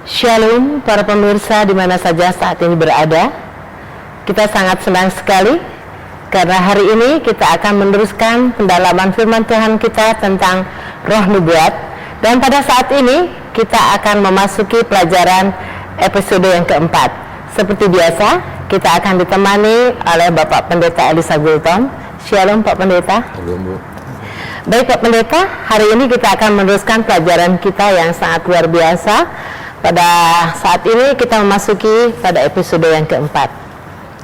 Shalom para pemirsa di mana saja saat ini berada. Kita sangat senang sekali karena hari ini kita akan meneruskan pendalaman firman Tuhan kita tentang roh nubuat. Dan pada saat ini kita akan memasuki pelajaran episode yang keempat. Seperti biasa kita akan ditemani oleh Bapak Pendeta Elisa Gultom. Shalom Pak Pendeta. Shalom Bu. Baik Pak Pendeta, hari ini kita akan meneruskan pelajaran kita yang sangat luar biasa. Pada saat ini kita memasuki pada episode yang keempat.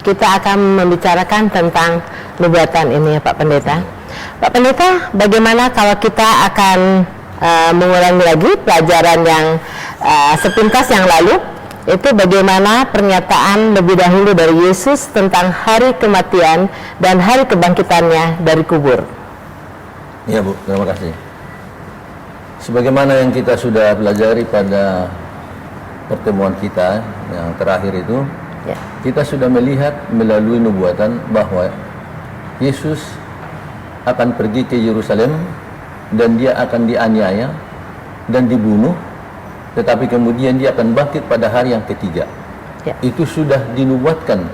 Kita akan membicarakan tentang nubuatan ini ya Pak Pendeta. Pak Pendeta, bagaimana kalau kita akan mengulangi lagi pelajaran yang sepintas yang lalu, itu bagaimana pernyataan lebih dahulu dari Yesus tentang hari kematian dan hari kebangkitannya dari kubur. Iya Bu, terima kasih. Sebagaimana yang kita sudah pelajari pada pertemuan kita yang terakhir itu, ya, kita sudah melihat melalui nubuatan bahwa Yesus akan pergi ke Yerusalem dan dia akan dianiaya dan dibunuh, tetapi kemudian dia akan bangkit pada hari yang ketiga. Ya. Itu sudah dinubuatkan.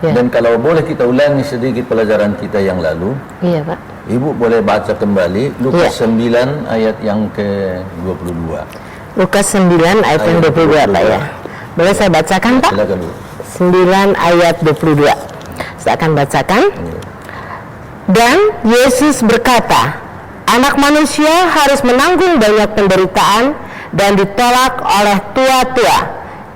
Ya. Dan kalau boleh kita ulangi sedikit pelajaran kita yang lalu. Iya Pak. Ibu boleh baca kembali Lukas 9 ayat yang ke-22. Lukas 9 ayat yang 22 Pak ya. Boleh saya bacakan Pak? Silakan Bu. 9 ayat 22. Saya akan bacakan. Dan Yesus berkata, Anak manusia harus menanggung banyak penderitaan dan ditolak oleh tua-tua,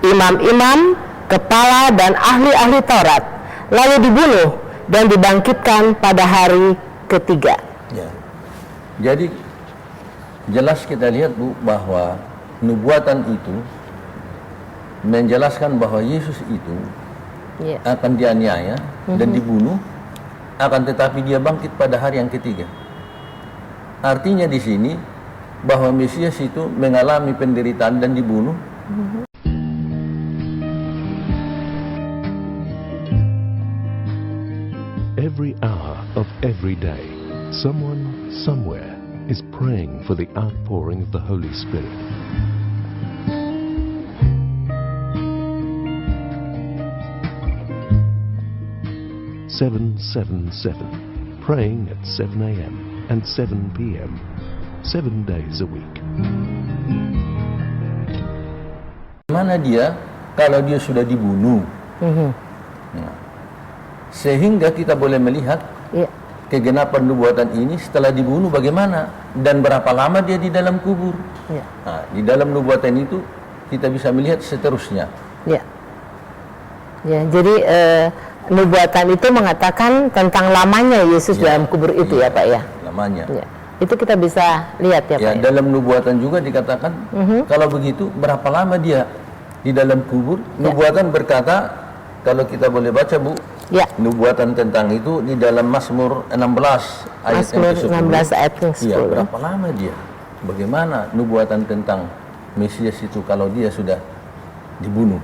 imam-imam, kepala dan ahli-ahli Taurat, lalu dibunuh dan dibangkitkan pada hari ketiga. Ya. Jadi jelas kita lihat Bu bahwa nubuatan itu menjelaskan bahwa Yesus itu akan dianiaya dan dibunuh, akan tetapi dia bangkit pada hari yang ketiga. Artinya di sini bahwa Mesias itu mengalami penderitaan dan dibunuh. Every hour of every day, someone, somewhere is praying for the outpouring of the Holy Spirit. Praying at 7 a.m. and 7 p.m. 7 days a week. Mana dia kalau dia sudah dibunuh? Nah, sehingga kita boleh melihat kegenapan nubuatan ini setelah dibunuh bagaimana dan berapa lama dia di dalam kubur. Nah, di dalam nubuatan itu kita bisa melihat seterusnya. Jadi nubuatan itu mengatakan tentang lamanya Yesus dalam kubur itu ya Pak ya. Lamanya. Itu kita bisa lihat ya Pak. Ya, dalam nubuatan juga dikatakan kalau begitu berapa lama dia di dalam kubur. Nubuatan berkata, kalau kita boleh baca Bu, nubuatan tentang itu di dalam Mazmur 16 ayat yang ke-10. 16 ayat yang ke-10. Berapa lama dia? Bagaimana nubuatan tentang Mesias itu kalau dia sudah dibunuh?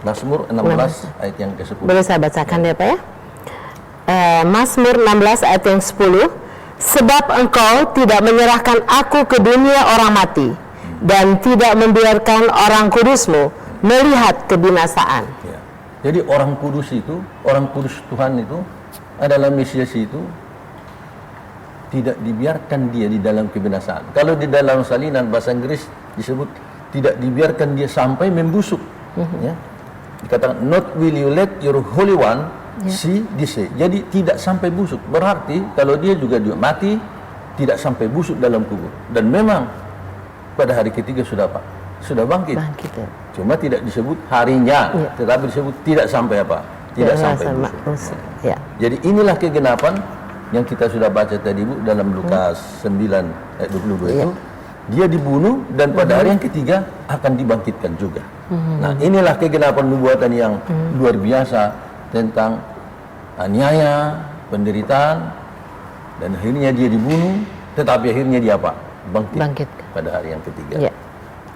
Mazmur 16 ayat yang ke-10. Boleh saya bacakan ya Pak ya? Mazmur 16 ayat yang 10. Sebab engkau tidak menyerahkan aku ke dunia orang mati, dan tidak membiarkan orang kudusmu melihat kebinasaan. Jadi orang kudus itu, orang kudus Tuhan itu adalah Mesias itu tidak dibiarkan dia di dalam kebinasaan. Kalau di dalam salinan bahasa Inggris disebut tidak dibiarkan dia sampai membusuk. Dikatakan not will you let your holy one see this day. Jadi tidak sampai busuk. Berarti kalau dia juga mati tidak sampai busuk dalam kubur. Dan memang pada hari ketiga sudah bangkit. Cuma tidak disebut harinya, tetapi disebut tidak sampai tidak sampai busuk. Jadi inilah kegenapan yang kita sudah baca tadi Bu dalam Lukas 9 ayat 22 itu. Dia dibunuh dan pada hari yang ketiga akan dibangkitkan juga. Nah, inilah kegenapan nubuatan yang luar biasa tentang aniaya, penderitaan, dan akhirnya dia dibunuh, tetapi akhirnya dia bangkit pada hari yang ketiga.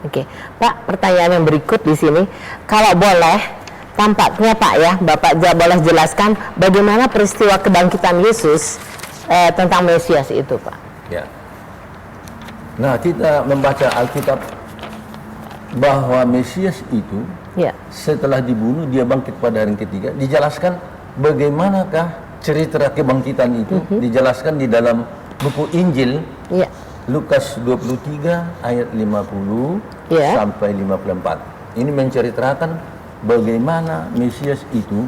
Oke, Pak, pertanyaan yang berikut di sini, kalau boleh, tampaknya Pak ya, Bapak boleh jelaskan bagaimana peristiwa kebangkitan Yesus tentang Mesias itu Pak. Nah, kita membaca Alkitab bahwa Mesias itu Ya. setelah dibunuh dia bangkit pada hari ketiga. Dijelaskan bagaimanakah cerita kebangkitan itu, dijelaskan di dalam buku Injil Ya. Lukas 23 ayat 50 Ya. sampai 54. Ini menceritakan bagaimana Mesias itu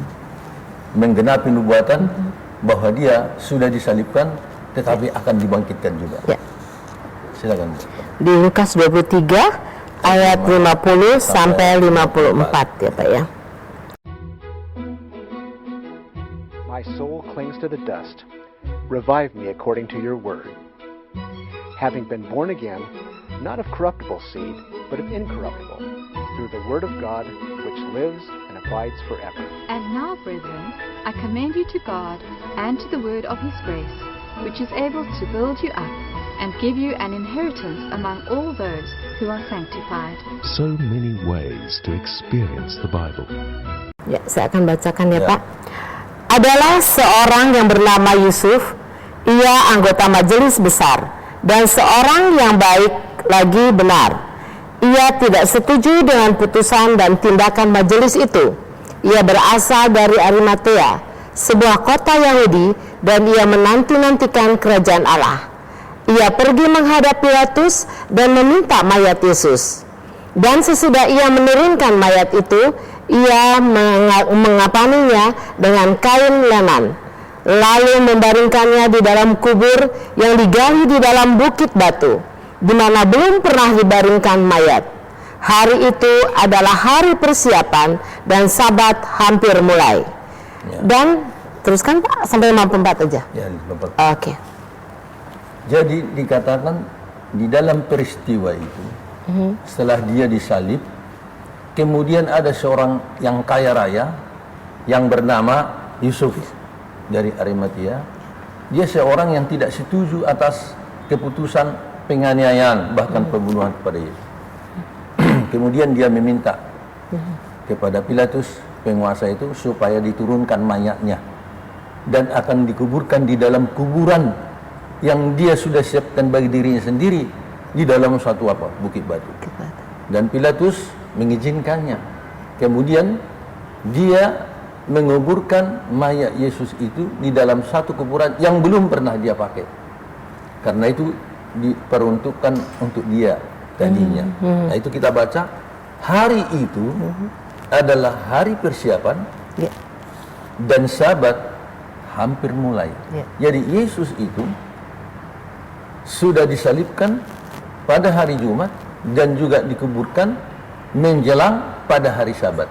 menggenapi nubuatan bahwa dia sudah disalibkan tetapi akan dibangkitkan juga. Ya. Silakan. Di Lukas 23 ayat 50 sampai 54 ya Pak ya. My soul clings to the dust. Revive me according to your word. Having been born again, not of corruptible seed, but of incorruptible, through the word of God, which lives and abides forever. And now, brethren, I commend you to God and to the word of his grace, which is able to build you up and give you an inheritance among all those who are sanctified. So many ways to experience the Bible. Ya, saya akan bacakan ya Ya. Pak. Adalah seorang yang bernama Yusuf, ia anggota majelis besar, dan seorang yang baik lagi benar. Ia tidak setuju dengan putusan dan tindakan majelis itu. Ia berasal dari Arimatea, sebuah kota Yahudi, dan ia menanti-nantikan kerajaan Allah. Ia pergi menghadap Pilatus dan meminta mayat Yesus. Dan sesudah ia menurunkan mayat itu, ia mengapaninya dengan kain lenan, lalu membaringkannya di dalam kubur yang digali di dalam bukit batu, di mana belum pernah dibaringkan mayat. Hari itu adalah hari persiapan dan Sabat hampir mulai. Ya. Dan teruskan Pak sampai 54 aja. Ya, 54. Oke. Jadi dikatakan di dalam peristiwa itu, setelah dia disalib, kemudian ada seorang yang kaya raya yang bernama Yusuf dari Arimatea. Dia seorang yang tidak setuju atas keputusan penganiayaan bahkan pembunuhan kepada Yesus. Kemudian dia meminta kepada Pilatus, penguasa itu, supaya diturunkan mayatnya dan akan dikuburkan di dalam kuburan yang dia sudah siapkan bagi dirinya sendiri di dalam suatu bukit batu. Dan Pilatus mengizinkannya. Kemudian dia menguburkan mayat Yesus itu di dalam satu kuburan yang belum pernah dia pakai. Karena itu diperuntukkan untuk dia tadinya. Nah, itu kita baca hari itu adalah hari persiapan Ya. dan Sabat hampir mulai. Ya. Jadi Yesus itu sudah disalibkan pada hari Jumat dan juga dikuburkan menjelang pada hari Sabat.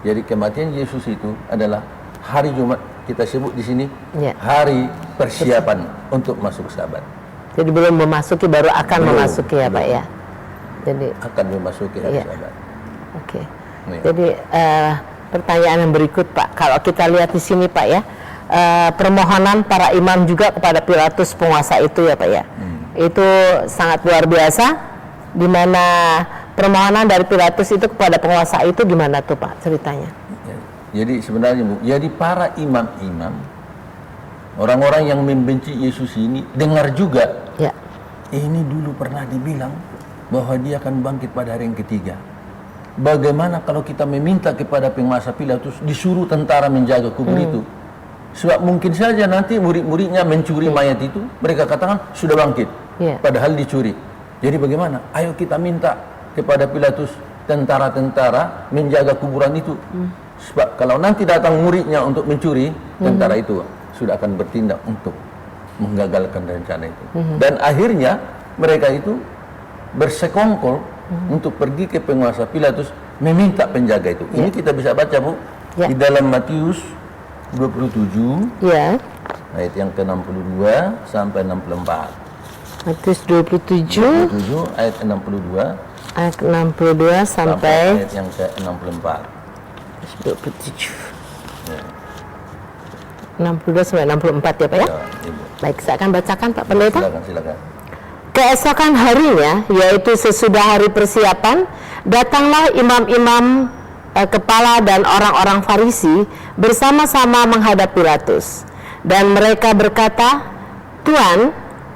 Jadi kematian Yesus itu adalah hari Jumat, kita sebut di sini Ya. hari persiapan untuk masuk Sabat. Jadi belum memasuki, baru akan Belum, memasuki ya Pak belum. ya. Jadi Akan memasuki hari Ya. Sabat. oke. Ya. Jadi pertanyaan yang berikut Pak, kalau kita lihat di sini Pak ya, permohonan para imam juga kepada Pilatus penguasa itu ya Pak ya, itu sangat luar biasa, di mana permohonan dari Pilatus itu kepada penguasa itu gimana tuh Pak ceritanya? Ya. Jadi sebenarnya Bu, jadi para imam-imam, orang-orang yang membenci Yesus ini dengar juga, Ya. ini dulu pernah dibilang bahwa dia akan bangkit pada hari yang ketiga. Bagaimana kalau kita meminta kepada penguasa Pilatus disuruh tentara menjaga kubur itu? Sebab mungkin saja nanti murid-muridnya mencuri mayat itu, mereka katakan sudah bangkit, padahal dicuri. Jadi bagaimana? Ayo kita minta kepada Pilatus tentara-tentara menjaga kuburan itu. Sebab kalau nanti datang muridnya untuk mencuri, tentara itu sudah akan bertindak untuk menggagalkan rencana itu. Dan akhirnya mereka itu bersekongkol untuk pergi ke penguasa Pilatus meminta penjaga itu. Ini kita bisa baca Bu di dalam Matius 27 ayat yang ke-62 sampai 64. Matius 27 ayat 62 ayat 62 sampai ayat yang ke-64. 27. 62 sampai 64 ya Pak ya? Ya, Ibu. Baik, saya akan bacakan Pak Pendeta. Silakan. Keesokan harinya, yaitu sesudah hari persiapan, datanglah imam-imam kepala dan orang-orang Farisi bersama-sama menghadap Pilatus. Dan mereka berkata, "Tuan,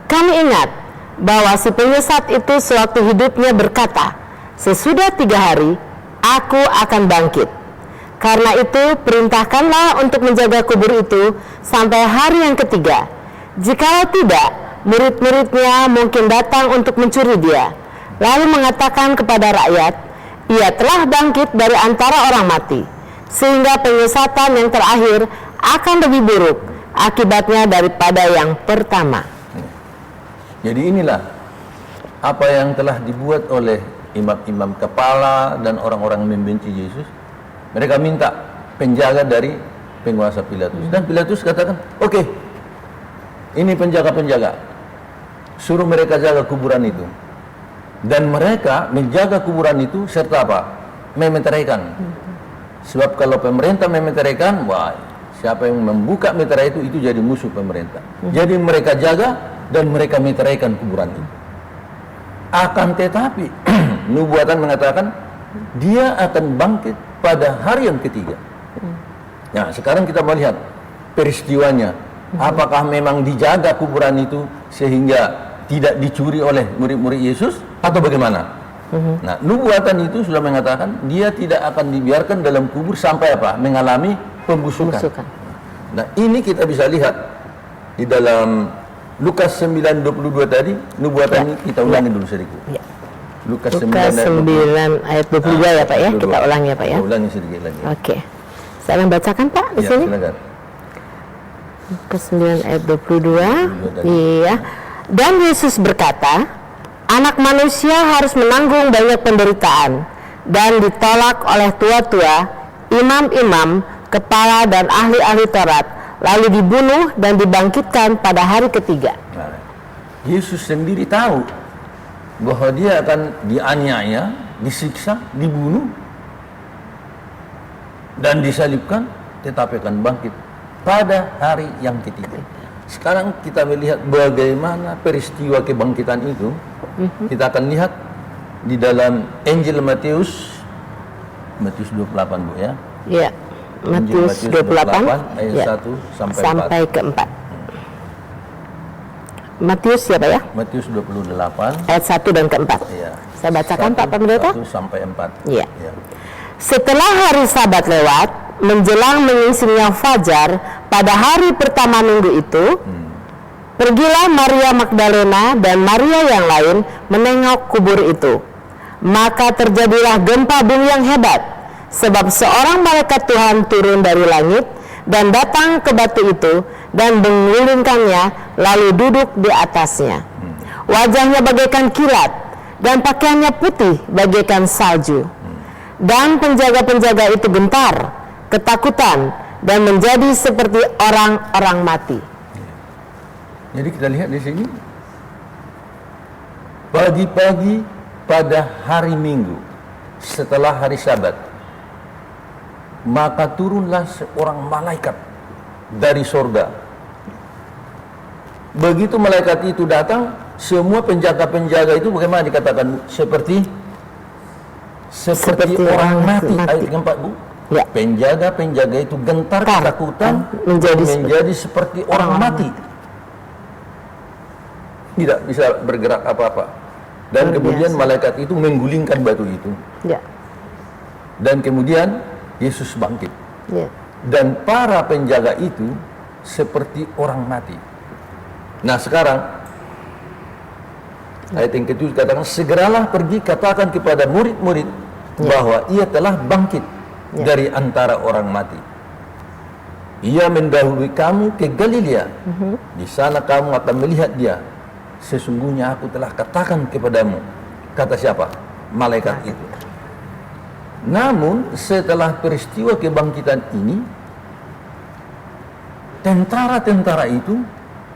kami ingat bahwa si penyesat itu sewaktu hidupnya berkata, Sesudah 3 hari, aku akan bangkit. Karena itu, perintahkanlah untuk menjaga kubur itu sampai hari yang ketiga. Jikalau tidak, murid-muridnya mungkin datang untuk mencuri dia, lalu mengatakan kepada rakyat, ia telah bangkit dari antara orang mati, sehingga penyesatan yang terakhir akan lebih buruk akibatnya daripada yang pertama. Jadi inilah apa yang telah dibuat oleh imam-imam kepala dan orang-orang membenci Yesus. Mereka minta penjaga dari penguasa Pilatus. Dan Pilatus katakan, oke, ini penjaga-penjaga, suruh mereka jaga kuburan itu. Dan mereka menjaga kuburan itu serta apa? Memeteraikan. Sebab kalau pemerintah memeteraikan, wah, siapa yang membuka meterai itu jadi musuh pemerintah. Jadi mereka jaga dan mereka meteraikan kuburan itu. Akan tetapi nubuatan mengatakan dia akan bangkit pada hari yang ketiga. Nah, sekarang kita melihat peristiwanya. Apakah memang dijaga kuburan itu sehingga tidak dicuri oleh murid-murid Yesus atau bagaimana? Nah, nubuatan itu sudah mengatakan dia tidak akan dibiarkan dalam kubur sampai apa? Mengalami pembusukan. Nah, ini kita bisa lihat di dalam Lukas 9:22 tadi, nubuatan ini kita ulangi dulu sedikit. Lukas 9 ayat 22 ya Pak ya, kita ulangi ya Pak ya. Kita ulangi sedikit lagi. Oke. Saya bacakan Pak di sini. Silakan. Lukas 9 ayat 22. Iya. Dan Yesus berkata, Anak manusia harus menanggung banyak penderitaan dan ditolak oleh tua-tua, imam-imam, kepala dan ahli-ahli Taurat, lalu dibunuh dan dibangkitkan pada hari ketiga. Nah, Yesus sendiri tahu bahwa dia akan dianiaya, disiksa, dibunuh, dan disalibkan, tetapi akan bangkit pada hari yang ketiga. Sekarang kita melihat bagaimana peristiwa kebangkitan itu. Kita akan lihat di dalam Injil Matius 28 Bu ya. Iya. Matius 28 ayat 1 sampai 4. ke 4. Matius siapa ya? Matius 28 ayat 1 dan ke-4. Iya. Saya bacakan Pak Pendeta. 1 sampai 4. Iya. Ya. Setelah hari Sabat lewat, menjelang menyingsingnya fajar pada hari pertama minggu itu, pergilah Maria Magdalena dan Maria yang lain menengok kubur itu. Maka terjadilah gempa bumi yang hebat, sebab seorang malaikat Tuhan turun dari langit dan datang ke batu itu dan mengulingkannya, lalu duduk di atasnya. Wajahnya bagaikan kilat dan pakaiannya putih bagaikan salju. Dan penjaga-penjaga itu gentar, ketakutan, dan menjadi seperti orang-orang mati. Jadi kita lihat di sini, pagi-pagi pada hari Minggu setelah hari Sabat, maka turunlah seorang malaikat dari sorga. Begitu malaikat itu datang, semua penjaga-penjaga itu bagaimana dikatakan? Seperti orang mati. Ayat 4 Bu. Ya. Penjaga-penjaga itu gentar, ketakutan, menjadi seperti orang mati. Tidak bisa bergerak apa-apa. Dan kemudian malaikat itu menggulingkan batu itu. Ya. Dan kemudian Yesus bangkit. Ya. Dan para penjaga itu seperti orang mati. Nah sekarang ayat yang ke-7 katakan, segeralah pergi katakan kepada murid-murid bahwa ia telah bangkit dari antara orang mati. Ia mendahului kamu ke Galilea. Di sana kamu akan melihat dia. Sesungguhnya aku telah katakan kepadamu. Kata siapa? Malaikat itu. Namun setelah peristiwa kebangkitan ini, tentara-tentara itu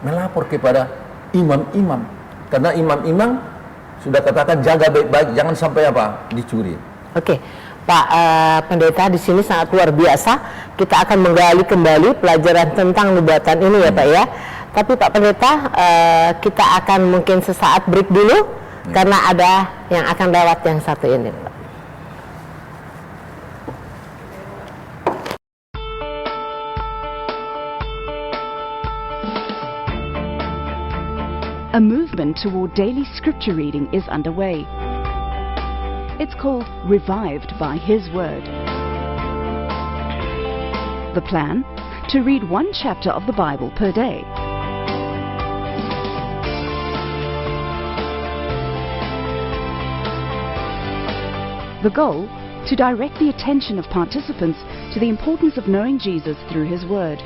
melapor kepada imam-imam. Karena imam-imam sudah katakan jaga baik-baik, jangan sampai apa? Dicuri. Oke, Pak Pendeta, di sini sangat luar biasa. Kita akan menggali kembali pelajaran tentang nubuatan ini ya Pak ya. Tapi Pak Pendeta, kita akan mungkin sesaat break dulu karena ada yang akan lewat yang satu ini. A movement toward daily scripture reading is underway. It's called Revived by His Word. The plan? To read one chapter of the Bible per day. The goal? To direct the attention of participants to the importance of knowing Jesus through His Word.